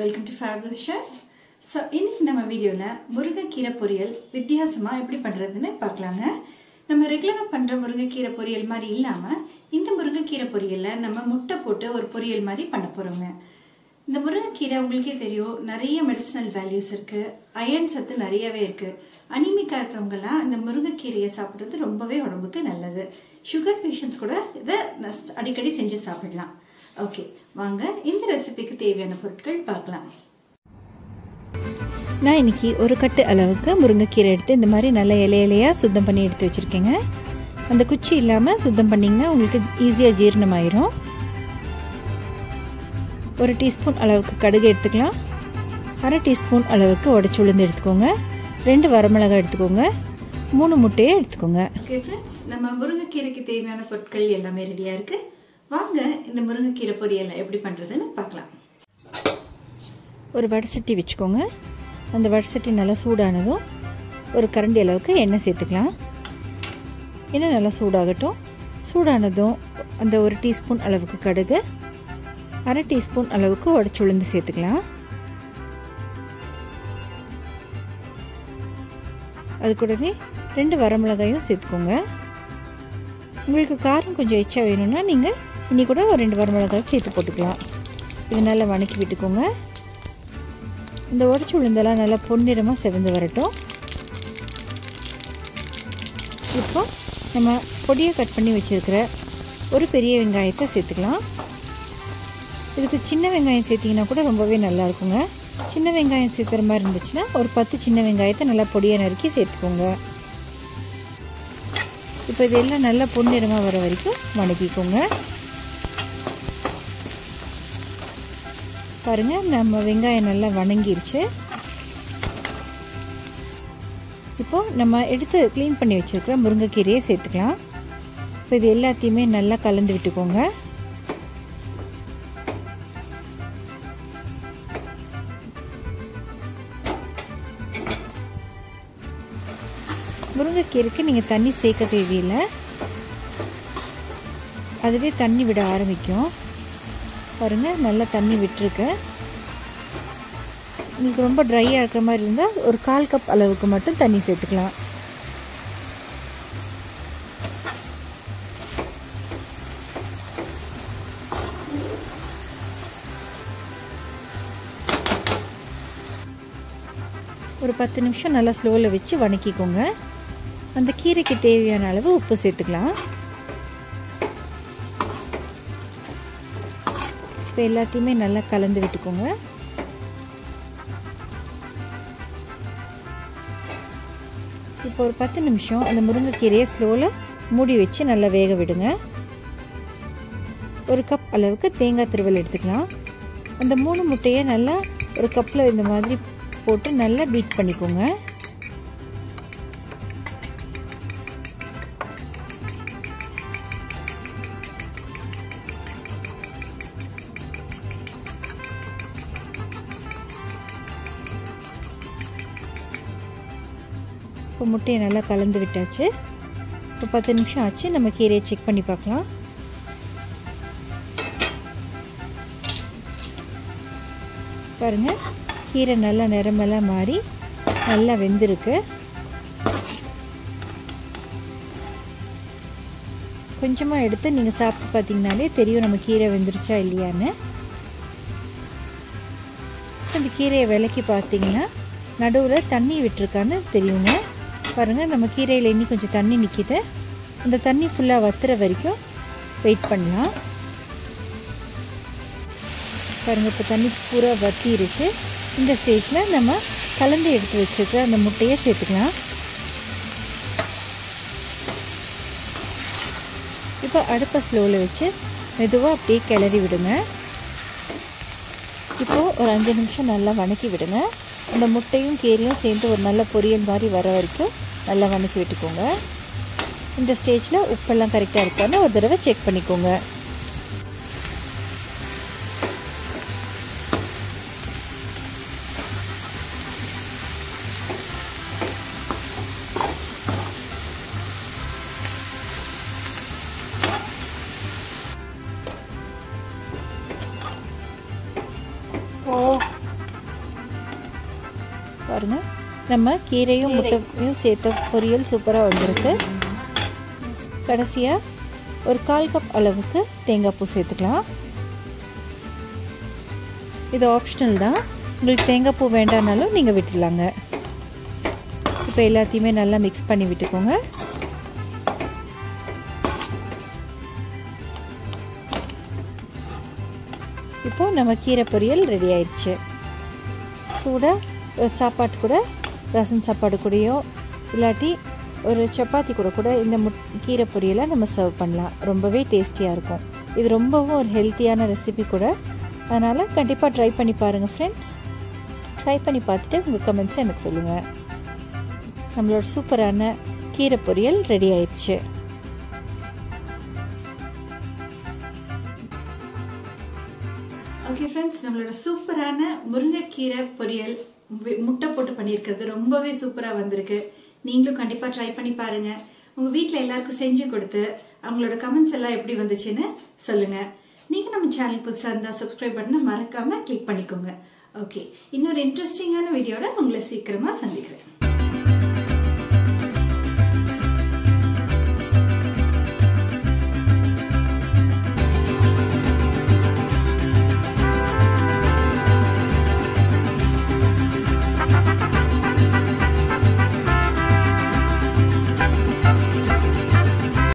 Welcome to Fabulous Chef. So, இன்னைக்கு நம்ம வீடியோல முருங்கைக்கீரை பொரியல் வித்தியாசமா எப்படி பண்றதுன்னு பார்க்கலாங்க. நம்ம ரெகுலரா பண்ற முருங்கைக்கீரை பொரியல் மாதிரி இல்லாம இந்த முருங்கைக்கீரை பொரியல்ல நம்ம முட்டை போட்டு ஒரு பொரியல் மாதிரி பண்ண போறோங்க. இந்த முருங்கைக்கீரை உங்களுக்கே தெரியும் நிறைய மெடிசினல் வேல்யூஸ் இருக்கு. அயர்ன் சத்து நிறையவே இருக்கு. அனிமிக்கா இருக்கிறவங்கலாம் இந்த முருங்கைக்கீரையை சாப்பிடுறது ரொம்பவே உடம்புக்கு நல்லது. சுகர் பேஷண்ட்ஸ் கூட இதை அடிக்கடி செஞ்சு சாப்பிடலாம். ஓகே, வாங்க இந்த ரெசிபிக்கு தேவையான பொருட்கள் பார்க்கலாம். நான் இன்றைக்கி ஒரு கட்டு அளவுக்கு முருங்கைக்கீரை எடுத்து இந்த மாதிரி நல்ல இலையாக சுத்தம் பண்ணி எடுத்து வச்சுருக்கேங்க. அந்த குச்சி இல்லாமல் சுத்தம் பண்ணிங்கன்னா உங்களுக்கு ஈஸியாக ஜீரணமாயிரும். ஒரு டீஸ்பூன் அளவுக்கு கடுகு எடுத்துக்கலாம். அரை டீஸ்பூன் அளவுக்கு உடச்சி உளுந்து எடுத்துக்கோங்க. 2 வரமிளகாய் எடுத்துக்கோங்க. 3 முட்டையை எடுத்துக்கோங்க. ஓகே ஃப்ரெண்ட்ஸ், நம்ம முருங்கைக்கீரைக்கு தேவையான பொருட்கள் எல்லாமே ரெடியாக இருக்குது. வாங்க இந்த முருங்கைக்கீரை பொரியலை எப்படி பண்ணுறதுன்னு பார்க்கலாம். ஒரு வடசட்டி வச்சுக்கோங்க. அந்த வடசட்டி நல்லா சூடானதும் ஒரு கரண்டி அளவுக்கு எண்ணெய் சேர்த்துக்கலாம். எண்ணெய் நல்லா சூடாகட்டும். சூடானதும் அந்த ஒரு டீஸ்பூன் அளவுக்கு கடுகு, அரை டீஸ்பூன் அளவுக்கு உடச்சி உளுந்து சேர்த்துக்கலாம். அது கூடவே 2 வரமிளகாயும் சேர்த்துக்கோங்க. உங்களுக்கு காரம் கொஞ்சம் எச்சா வேணும்னா நீங்கள் இன்னி கூட ஒரு 2 வரமிளகாய் சேர்த்து போட்டுக்கலாம். இது நல்லா வணக்கி விட்டுக்கோங்க. இந்த உடச்சி உளுந்தெல்லாம் நல்லா பொன்னிறமாக செவந்து வரட்டும். இப்போ நம்ம பொடியை கட் பண்ணி வச்சுருக்கிற ஒரு பெரிய வெங்காயத்தை சேர்த்துக்கலாம். இதுக்கு சின்ன வெங்காயம் சேர்த்திங்கன்னா கூட ரொம்பவே நல்லா இருக்குங்க. சின்ன வெங்காயம் சேர்த்துற மாதிரி இருந்துச்சுன்னா ஒரு 10 சின்ன வெங்காயத்தை நல்லா பொடியாக நறுக்கி சேர்த்துக்கோங்க. இப்போ இதெல்லாம் நல்லா பொன்னிறமாக வர வரைக்கும் வணக்கிக்கோங்க. பாருங்கள், நம்ம வெங்காயம் நல்லா வணங்கிருச்சு. இப்போது நம்ம எடுத்து க்ளீன் பண்ணி வச்சுருக்கிற முருங்கைக்கீரையை சேர்த்துக்கலாம். இப்போ இது எல்லாத்தையுமே நல்லா கலந்து விட்டுக்கோங்க. முருங்கைக்கீரைக்கு நீங்கள் தண்ணி சேர்க்க தேவையில்லை. அதுவே தண்ணி விட ஆரம்பிக்கும். பாருங்கள், நல்லா தண்ணி விட்டுருக்கு. உங்களுக்கு ரொம்ப ட்ரையாக இருக்கிற மாதிரி இருந்தால் ஒரு 1/4 கப் அளவுக்கு மட்டும் தண்ணி சேர்த்துக்கலாம். ஒரு 10 நிமிஷம் நல்லா ஸ்லோவில் வச்சு வணக்கிக்கோங்க. அந்த கீரைக்கு தேவையான அளவு உப்பு சேர்த்துக்கலாம். இப்போ எல்லாத்தையுமே நல்லா கலந்து விட்டுக்கோங்க. இப்போ ஒரு 10 நிமிஷம் அந்த முருங்கைக்கீரையை ஸ்லோவில் மூடி வச்சு நல்லா வேக விடுங்க. ஒரு கப் அளவுக்கு தேங்காய் துருவல் எடுத்துக்கலாம். அந்த 3 முட்டையை நல்லா ஒரு கப்பில் இந்த மாதிரி போட்டு நல்லா பீட் பண்ணிக்கோங்க. இப்போ முட்டையை நல்லா கலந்து விட்டாச்சு. இப்போ 10 நிமிஷம் ஆச்சு. நம்ம கீரையை செக் பண்ணி பார்க்கலாம். பாருங்கள், கீரை நல்லா நிறமெல்லாம் மாறி நல்லா வெந்திருக்கு. கொஞ்சமாக எடுத்து நீங்கள் சாப்பிட்டு பார்த்தீங்கனாலே தெரியும் நம்ம கீரை வெந்துருச்சா இல்லையான்னு. அந்த கீரையை விலக்கி பார்த்தீங்கன்னா நடுவில் தண்ணி விட்டுருக்கான்னு தெரியுங்க. பாருங்கள், நம்ம கீரையில் இன்னும் கொஞ்சம் தண்ணி நிற்கிது. அந்த தண்ணி ஃபுல்லாக வத்துற வரைக்கும் வெயிட் பண்ணலாம். பாருங்கள், இப்போ தண்ணி பூரா வத்திருச்சு. இந்த ஸ்டேஜில் நம்ம கலந்து எடுத்து வச்சுருக்க அந்த முட்டையை சேர்த்துக்கலாம். இப்போ அடுப்பை ஸ்லோவில் வச்சு மெதுவாக அப்படியே கிளறி விடுங்க. இப்போது ஒரு 5 நிமிஷம் நல்லா வணக்கி விடுங்க. அந்த முட்டையும் கீரையும் சேர்ந்து ஒரு நல்ல பொரியல் மாதிரி வர வரைக்கும் நல்லா வணக்கி விட்டுக்கோங்க. இந்த ஸ்டேஜில் உப்பெல்லாம் கரெக்டாக இருக்கான்னு ஒரு தடவை செக் பண்ணிக்கோங்க. நம்ம கீரையும் முட்டையும் சேர்த்த பொரியல் சூப்பராக வந்திருக்கு. கடைசியாக ஒரு 1/4 கப் அளவுக்கு தேங்காய் பூ சேர்த்துக்கலாம். இது ஆப்ஷனல் தான், உங்களுக்கு தேங்காய் பூ வேண்டானாலும் நீங்கள் விட்டுடலாங்க. இப்போ எல்லாத்தையுமே நல்லா மிக்ஸ் பண்ணி விட்டுக்கோங்க. இப்போது நம்ம கீரை பொரியல் ரெடி ஆயிடுச்சு. சூடாக சாப்பாடு கூட, ரசம் சாப்பாடு கூடயோ இல்லாட்டி ஒரு சப்பாத்தி கூட இந்த கீரை பொரியலை நம்ம சர்வ் பண்ணலாம். ரொம்பவே டேஸ்டியாக இருக்கும். இது ரொம்பவும் ஒரு ஹெல்த்தியான ரெசிபி கூட. அதனால் கண்டிப்பாக ட்ரை பண்ணி பாருங்கள் ஃப்ரெண்ட்ஸ். ட்ரை பண்ணி பார்த்துட்டு உங்கள் கமெண்ட்ஸை எனக்கு சொல்லுங்கள். நம்மளோட சூப்பரான கீரை பொரியல் ரெடி ஆயிடுச்சு. ஓகே ஃப்ரெண்ட்ஸ், நம்மளோட சூப்பரான முருங்கைக்கீரை பொரியல் முட்டை போட்டு பண்ணியிருக்கிறது ரொம்பவே சூப்பராக வந்திருக்கு. நீங்களும் கண்டிப்பாக ட்ரை பண்ணி பாருங்கள். உங்கள் வீட்டில் எல்லாருக்கும் செஞ்சு கொடுத்து அவங்களோட கமெண்ட்ஸ் எல்லாம் எப்படி வந்துச்சுன்னு சொல்லுங்கள். நீங்கள் நம்ம சேனல் புதுசாக இருந்தால் சப்ஸ்கிரைப் பட்டனை மறக்காமல் கிளிக் பண்ணிக்கோங்க. ஓகே, இன்னொரு இன்ட்ரெஸ்டிங்கான வீடியோட உங்களை சீக்கிரமாக சந்திக்கிறேன்.